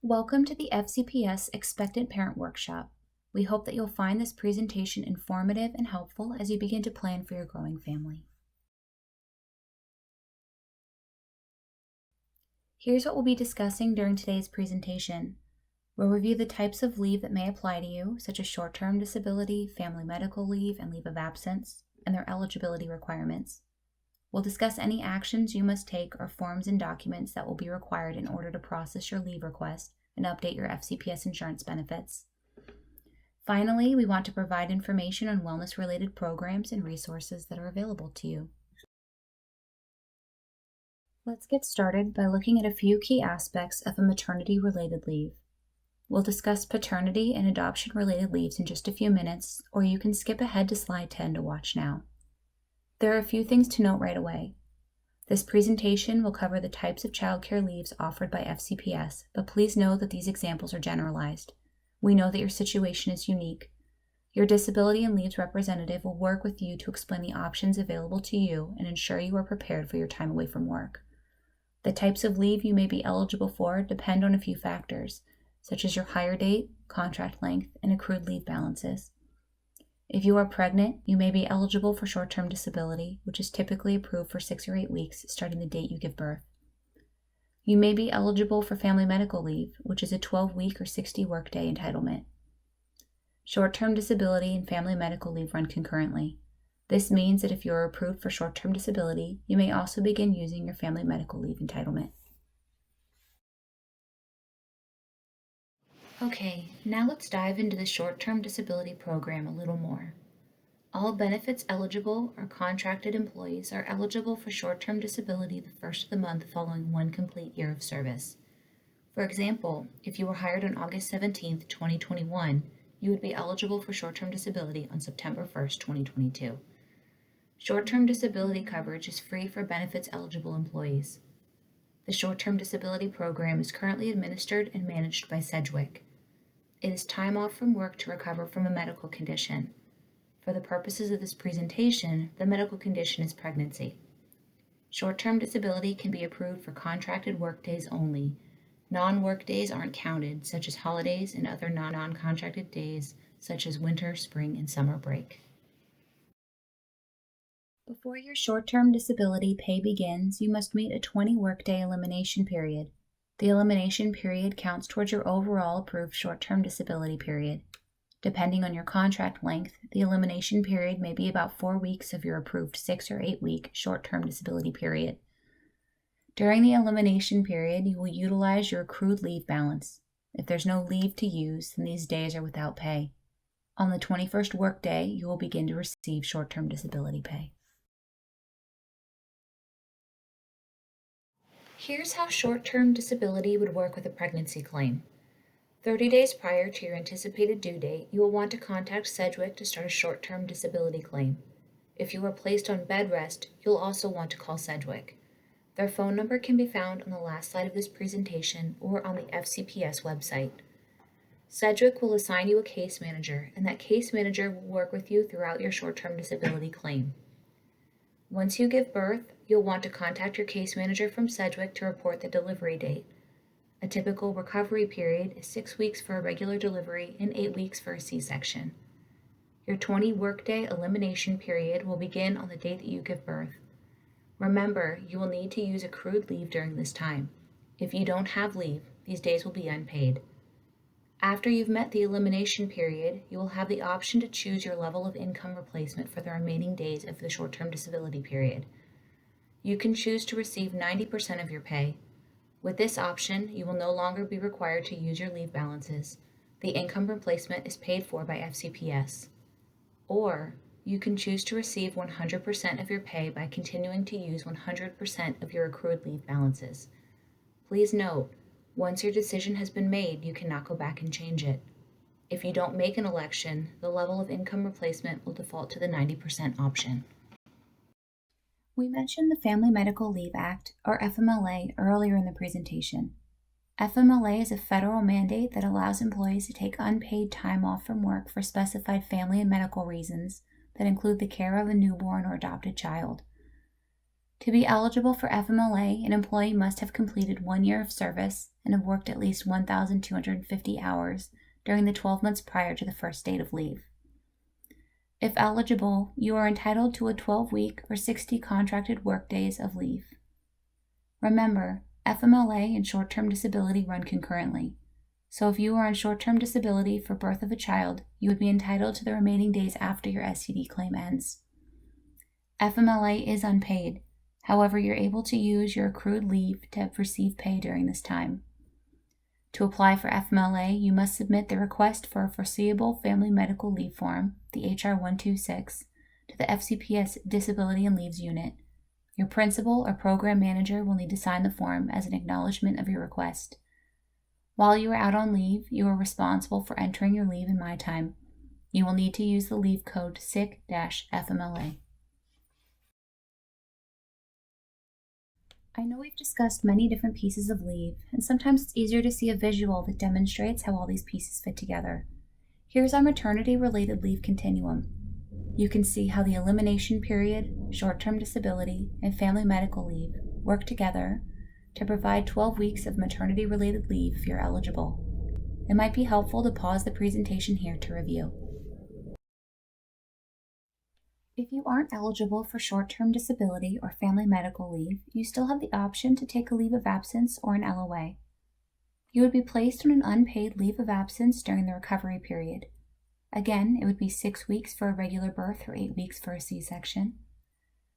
Welcome to the FCPS Expectant Parent Workshop. We hope that you'll find this presentation informative and helpful as you begin to plan for your growing family. Here's what we'll be discussing during today's presentation. We'll review the types of leave that may apply to you, such as short-term disability, family medical leave, and leave of absence, and their eligibility requirements. We'll discuss any actions you must take or forms and documents that will be required in order to process your leave request and update your FCPS insurance benefits. Finally, we want to provide information on wellness-related programs and resources that are available to you. Let's get started by looking at a few key aspects of a maternity-related leave. We'll discuss paternity and adoption-related leaves in just a few minutes, or you can skip ahead to slide 10 to watch now. There are a few things to note right away. This presentation will cover the types of childcare leaves offered by FCPS, but please know that these examples are generalized. We know that your situation is unique. Your disability and leaves representative will work with you to explain the options available to you and ensure you are prepared for your time away from work. The types of leave you may be eligible for depend on a few factors, such as your hire date, contract length, and accrued leave balances. If you are pregnant, you may be eligible for short-term disability, which is typically approved for 6 or 8 weeks starting the date you give birth. You may be eligible for family medical leave, which is a 12-week or 60-workday entitlement. Short-term disability and family medical leave run concurrently. This means that if you are approved for short-term disability, you may also begin using your family medical leave entitlement. Okay, now let's dive into the short-term disability program a little more. All benefits eligible or contracted employees are eligible for short-term disability the first of the month following 1 complete year of service. For example, if you were hired on August 17, 2021, you would be eligible for short-term disability on September 1, 2022. Short-term disability coverage is free for benefits eligible employees. The short-term disability program is currently administered and managed by Sedgwick. It is time off from work to recover from a medical condition. For the purposes of this presentation, the medical condition is pregnancy. Short-term disability can be approved for contracted work days only. Non-work days aren't counted, such as holidays and other non-contracted days, such as winter, spring, and summer break. Before your short-term disability pay begins, you must meet a 20-workday elimination period. The elimination period counts towards your overall approved short-term disability period. Depending on your contract length, the elimination period may be about 4 weeks of your approved 6 or 8 week short-term disability period. During the elimination period, you will utilize your accrued leave balance. If there's no leave to use, then these days are without pay. On the 21st workday, you will begin to receive short-term disability pay. Here's how short-term disability would work with a pregnancy claim. 30 days prior to your anticipated due date, you will want to contact Sedgwick to start a short-term disability claim. If you are placed on bed rest, you'll also want to call Sedgwick. Their phone number can be found on the last slide of this presentation or on the FCPS website. Sedgwick will assign you a case manager, and that case manager will work with you throughout your short-term disability claim. Once you give birth, you'll want to contact your case manager from Sedgwick to report the delivery date. A typical recovery period is 6 weeks for a regular delivery and 8 weeks for a C-section. Your 20-workday elimination period will begin on the date that you give birth. Remember, you will need to use accrued leave during this time. If you don't have leave, these days will be unpaid. After you've met the elimination period, you will have the option to choose your level of income replacement for the remaining days of the short-term disability period. You can choose to receive 90% of your pay. With this option, you will no longer be required to use your leave balances. The income replacement is paid for by FCPS. Or, you can choose to receive 100% of your pay by continuing to use 100% of your accrued leave balances. Please note, once your decision has been made, you cannot go back and change it. If you don't make an election, the level of income replacement will default to the 90% option. We mentioned the Family Medical Leave Act, or FMLA, earlier in the presentation. FMLA is a federal mandate that allows employees to take unpaid time off from work for specified family and medical reasons that include the care of a newborn or adopted child. To be eligible for FMLA, an employee must have completed 1 year of service and have worked at least 1,250 hours during the 12 months prior to the first date of leave. If eligible, you are entitled to a 12-week or 60 contracted workdays of leave. Remember, FMLA and short-term disability run concurrently. So if you are on short-term disability for birth of a child, you would be entitled to the remaining days after your STD claim ends. FMLA is unpaid. However, you're able to use your accrued leave to receive pay during this time. To apply for FMLA, you must submit the request for a foreseeable family medical leave form, the HR 126, to the FCPS Disability and Leaves Unit. Your principal or program manager will need to sign the form as an acknowledgement of your request. While you are out on leave, you are responsible for entering your leave in My Time. You will need to use the leave code SICK-FMLA. I know we've discussed many different pieces of leave, and sometimes it's easier to see a visual that demonstrates how all these pieces fit together. Here's our maternity-related leave continuum. You can see how the elimination period, short-term disability, and family medical leave work together to provide 12 weeks of maternity-related leave if you're eligible. It might be helpful to pause the presentation here to review. If you aren't eligible for short-term disability or family medical leave, you still have the option to take a leave of absence or an LOA. You would be placed on an unpaid leave of absence during the recovery period. Again, it would be 6 weeks for a regular birth or 8 weeks for a C-section.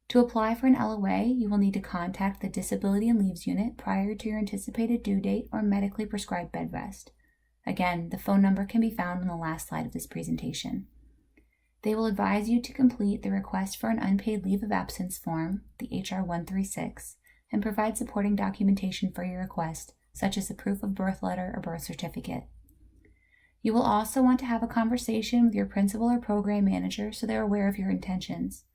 To apply for an LOA, you will need to contact the Disability and Leaves Unit prior to your anticipated due date or medically prescribed bed rest. Again, the phone number can be found on the last slide of this presentation. They will advise you to complete the request for an unpaid leave of absence form, the HR 136, and provide supporting documentation for your request, such as a proof of birth letter or birth certificate. You will also want to have a conversation with your principal or program manager so they're aware of your intentions.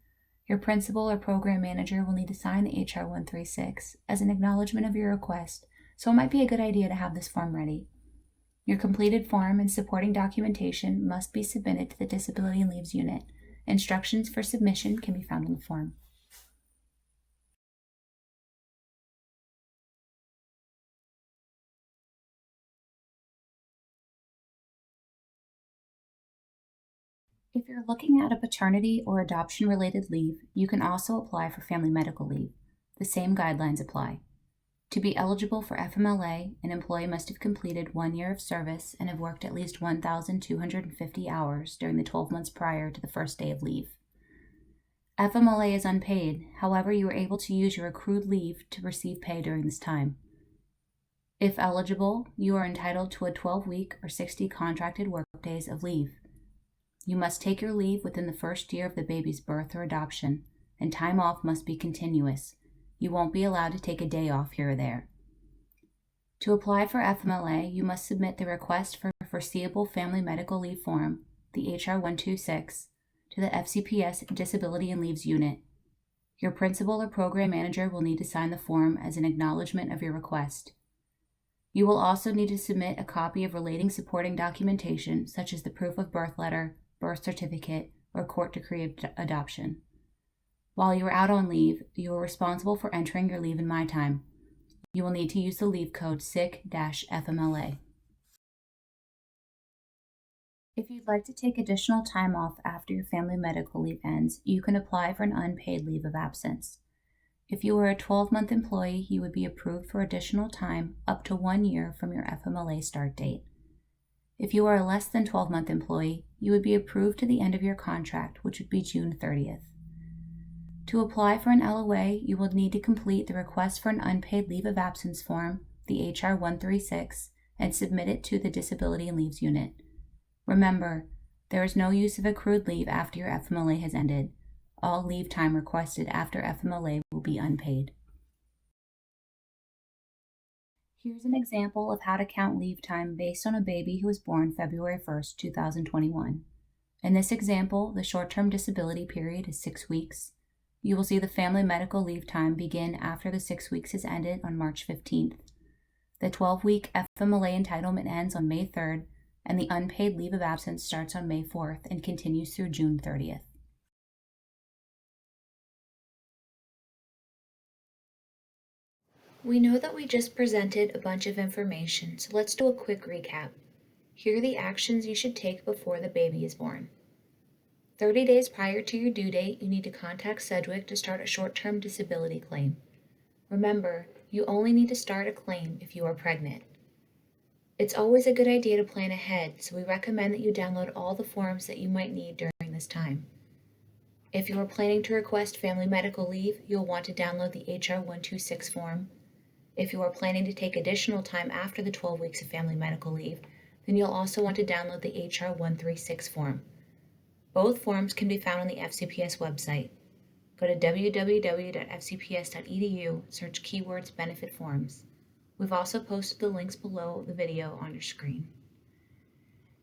Your principal or program manager will need to sign the HR 136 as an acknowledgement of your request, so it might be a good idea to have this form ready. Your completed form and supporting documentation must be submitted to the Disability and Leaves Unit. Instructions for submission can be found on the form. If you're looking at a paternity or adoption-related leave, you can also apply for family medical leave. The same guidelines apply. To be eligible for FMLA, an employee must have completed 1 year of service and have worked at least 1,250 hours during the 12 months prior to the first day of leave. FMLA is unpaid, however, you are able to use your accrued leave to receive pay during this time. If eligible, you are entitled to a 12-week or 60 contracted workdays of leave. You must take your leave within the first year of the baby's birth or adoption, and time off must be continuous. You won't be allowed to take a day off here or there. To apply for FMLA, you must submit the request for a foreseeable family medical leave form, the HR 126, to the FCPS Disability and Leaves Unit. Your principal or program manager will need to sign the form as an acknowledgement of your request. You will also need to submit a copy of relating supporting documentation, such as the proof of birth letter, birth certificate, or court decree of adoption. While you are out on leave, you are responsible for entering your leave in My Time. You will need to use the leave code SICK-FMLA. If you'd like to take additional time off after your family medical leave ends, you can apply for an unpaid leave of absence. If you were a 12-month employee, you would be approved for additional time up to 1 year from your FMLA start date. If you are a less than 12-month employee, you would be approved to the end of your contract, which would be June 30th. To apply for an LOA, you will need to complete the request for an unpaid leave of absence form, the HR 136, and submit it to the Disability and Leaves Unit. Remember, there is no use of accrued leave after your FMLA has ended. All leave time requested after FMLA will be unpaid. Here's an example of how to count leave time based on a baby who was born February 1st, 2021. In this example, the short-term disability period is 6 weeks. You will see the family medical leave time begin after the 6 weeks has ended on March 15th. The 12-week FMLA entitlement ends on May 3rd, and the unpaid leave of absence starts on May 4th and continues through June 30th. We know that we just presented a bunch of information, so let's do a quick recap. Here are the actions you should take before the baby is born. 30 days prior to your due date, you need to contact Sedgwick to start a short-term disability claim. Remember, you only need to start a claim if you are pregnant. It's always a good idea to plan ahead, so we recommend that you download all the forms that you might need during this time. If you are planning to request family medical leave, you'll want to download the HR 126 form. If you are planning to take additional time after the 12 weeks of family medical leave, then you'll also want to download the HR 136 form. Both forms can be found on the FCPS website. Go to www.fcps.edu, search keywords benefit forms. We've also posted the links below the video on your screen.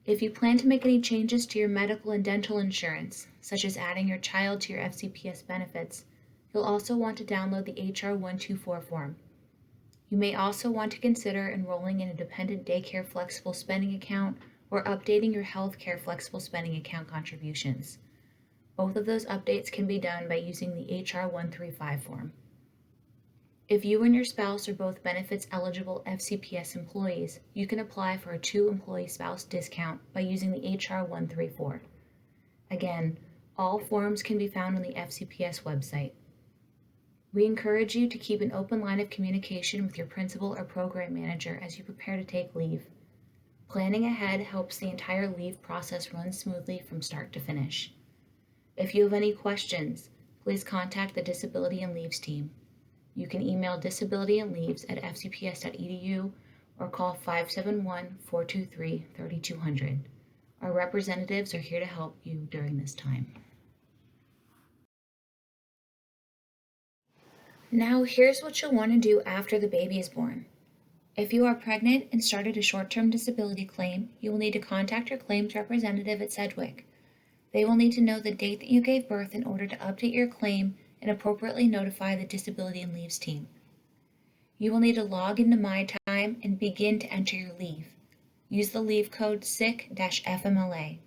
If you plan to make any changes to your medical and dental insurance, such as adding your child to your FCPS benefits, you'll also want to download the HR 124 form. You may also want to consider enrolling in a dependent daycare flexible spending account or updating your healthcare flexible spending account contributions. Both of those updates can be done by using the HR 135 form. If you and your spouse are both benefits eligible FCPS employees, you can apply for a 2-employee spouse discount by using the HR 134. Again, all forms can be found on the FCPS website. We encourage you to keep an open line of communication with your principal or program manager as you prepare to take leave. Planning ahead helps the entire leave process run smoothly from start to finish. If you have any questions, please contact the Disability and Leaves team. You can email disabilityandleaves@fcps.edu or call 571-423-3200. Our representatives are here to help you during this time. Now here's what you'll want to do after the baby is born. If you are pregnant and started a short-term disability claim, you will need to contact your claims representative at Sedgwick. They will need to know the date that you gave birth in order to update your claim and appropriately notify the Disability and Leaves team. You will need to log into MyTime and begin to enter your leave. Use the leave code SICK-FMLA.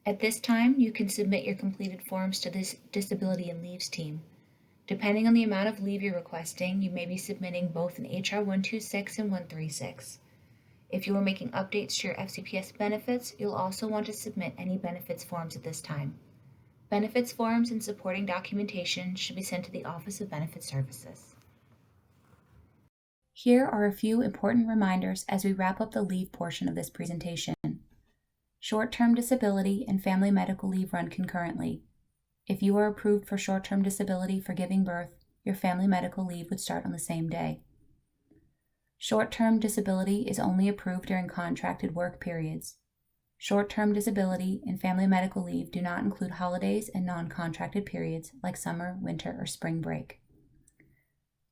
At this time, you can submit your completed forms to this Disability and Leaves team. Depending on the amount of leave you're requesting, you may be submitting both an HR 126 and 136. If you are making updates to your FCPS benefits, you'll also want to submit any benefits forms at this time. Benefits forms and supporting documentation should be sent to the Office of Benefit Services. Here are a few important reminders as we wrap up the leave portion of this presentation. Short-term disability and family medical leave run concurrently. If you are approved for short-term disability for giving birth, your family medical leave would start on the same day. Short-term disability is only approved during contracted work periods. Short-term disability and family medical leave do not include holidays and non-contracted periods like summer, winter, or spring break.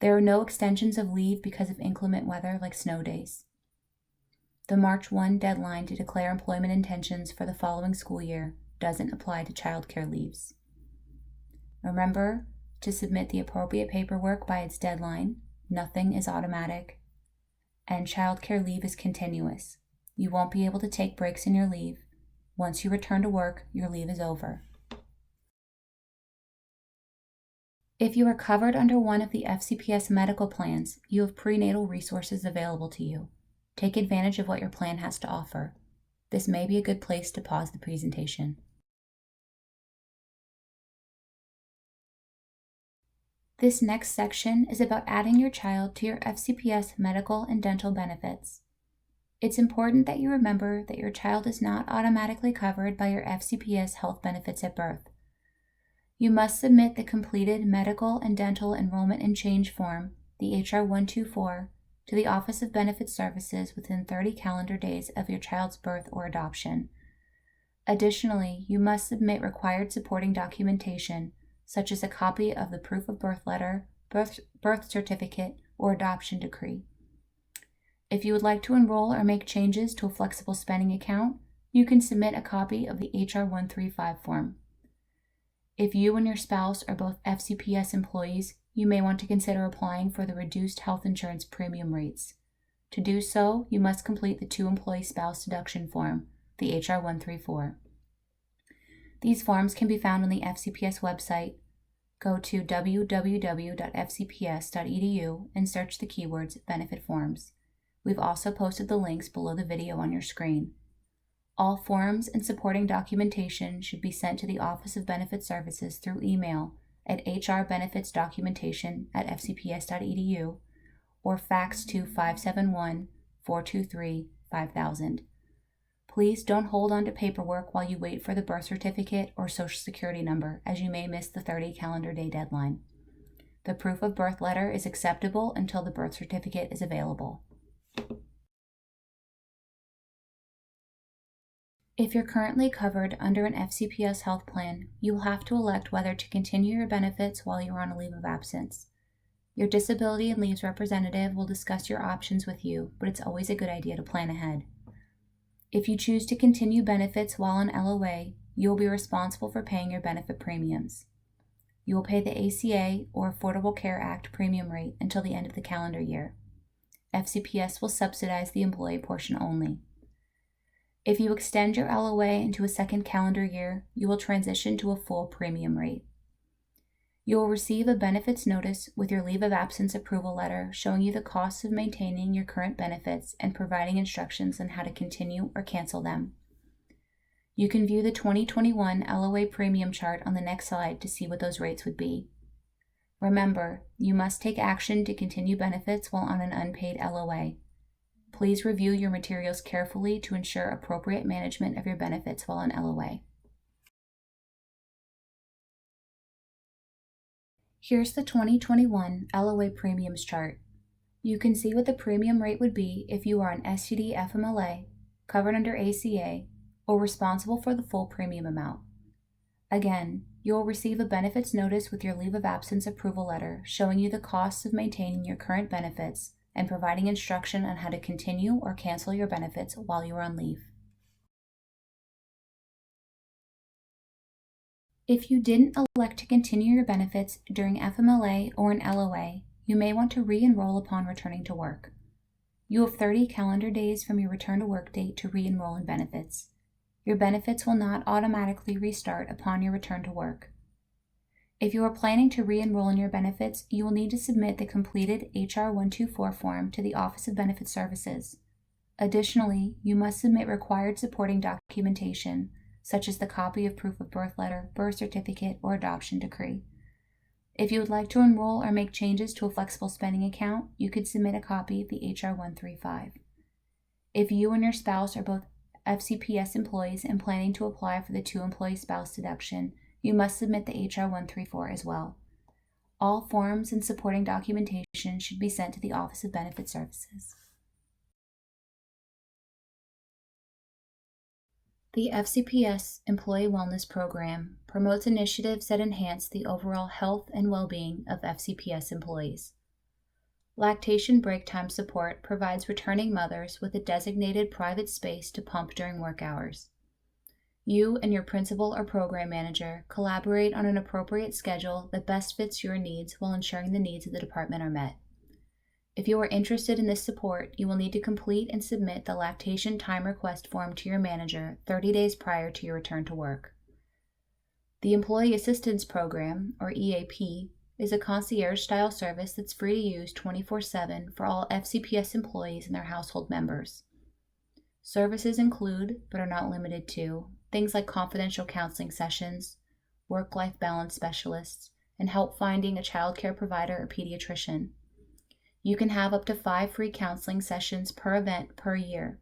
There are no extensions of leave because of inclement weather like snow days. The March 1 deadline to declare employment intentions for the following school year doesn't apply to childcare leaves. Remember to submit the appropriate paperwork by its deadline. Nothing is automatic. And childcare leave is continuous. You won't be able to take breaks in your leave. Once you return to work, your leave is over. If you are covered under one of the FCPS medical plans, you have prenatal resources available to you. Take advantage of what your plan has to offer. This may be a good place to pause the presentation. This next section is about adding your child to your FCPS medical and dental benefits. It's important that you remember that your child is not automatically covered by your FCPS health benefits at birth. You must submit the completed medical and dental enrollment and change form, the HR 124, to the Office of Benefit Services within 30 calendar days of your child's birth or adoption. Additionally, you must submit required supporting documentation, such as a copy of the proof of birth letter, birth certificate, or adoption decree. If you would like to enroll or make changes to a flexible spending account, you can submit a copy of the HR 135 form. If you and your spouse are both FCPS employees, you may want to consider applying for the reduced health insurance premium rates. To do so, you must complete the 2-employee spouse deduction form, the HR 134. These forms can be found on the FCPS website. go to www.fcps.edu and search the keywords benefit forms. We've also posted the links below the video on your screen. All forms and supporting documentation should be sent to the Office of Benefit Services through email at hrbenefitsdocumentation@fcps.edu or fax to 571-423-5000. Please don't hold on to paperwork while you wait for the birth certificate or social security number, as you may miss the 30 calendar day deadline. The proof of birth letter is acceptable until the birth certificate is available. If you're currently covered under an FCPS health plan, you will have to elect whether to continue your benefits while you're on a leave of absence. Your disability and leaves representative will discuss your options with you, but it's always a good idea to plan ahead. If you choose to continue benefits while on LOA, you will be responsible for paying your benefit premiums. You will pay the ACA or Affordable Care Act premium rate until the end of the calendar year. FCPS will subsidize the employee portion only. If you extend your LOA into a second calendar year, you will transition to a full premium rate. You will receive a benefits notice with your leave of absence approval letter showing you the costs of maintaining your current benefits and providing instructions on how to continue or cancel them. You can view the 2021 LOA premium chart on the next slide to see what those rates would be. Remember, you must take action to continue benefits while on an unpaid LOA. Please review your materials carefully to ensure appropriate management of your benefits while on LOA. Here's the 2021 LOA premiums chart. You can see what the premium rate would be if you are an STD FMLA, covered under ACA, or responsible for the full premium amount. Again, you will receive a benefits notice with your leave of absence approval letter showing you the costs of maintaining your current benefits and providing instruction on how to continue or cancel your benefits while you are on leave. If you didn't elect to continue your benefits during FMLA or an LOA, you may want to re-enroll upon returning to work. You have 30 calendar days from your return to work date to re-enroll in benefits. Your benefits will not automatically restart upon your return to work. If you are planning to re-enroll in your benefits, you will need to submit the completed HR 124 form to the Office of Benefit Services. Additionally, you must submit required supporting documentation, such as the copy of proof of birth letter, birth certificate, or adoption decree. If you would like to enroll or make changes to a flexible spending account, you could submit a copy of the HR 135. If you and your spouse are both FCPS employees and planning to apply for the two-employee spouse deduction, you must submit the HR 134 as well. All forms and supporting documentation should be sent to the Office of Benefit Services. The FCPS Employee Wellness Program promotes initiatives that enhance the overall health and well-being of FCPS employees. Lactation break time support provides returning mothers with a designated private space to pump during work hours. You and your principal or program manager collaborate on an appropriate schedule that best fits your needs while ensuring the needs of the department are met. If you are interested in this support, you will need to complete and submit the lactation time request form to your manager 30 days prior to your return to work. The Employee Assistance Program, or EAP, is a concierge-style service that's free to use 24/7 for all FCPS employees and their household members. Services include, but are not limited to, things like confidential counseling sessions, work-life balance specialists, and help finding a child care provider or pediatrician. You can have up to 5 free counseling sessions per event per year.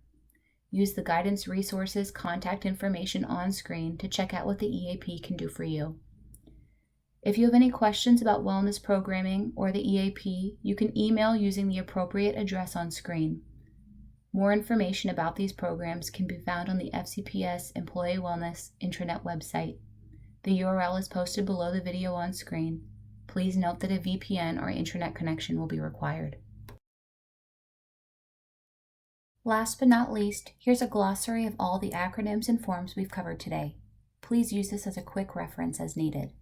Use the guidance resources contact information on screen to check out what the EAP can do for you. If you have any questions about wellness programming or the EAP, you can email using the appropriate address on screen. More information about these programs can be found on the FCPS Employee Wellness intranet website. The URL is posted below the video on screen. Please note that a VPN or intranet connection will be required. Last but not least, here's a glossary of all the acronyms and forms we've covered today. Please use this as a quick reference as needed.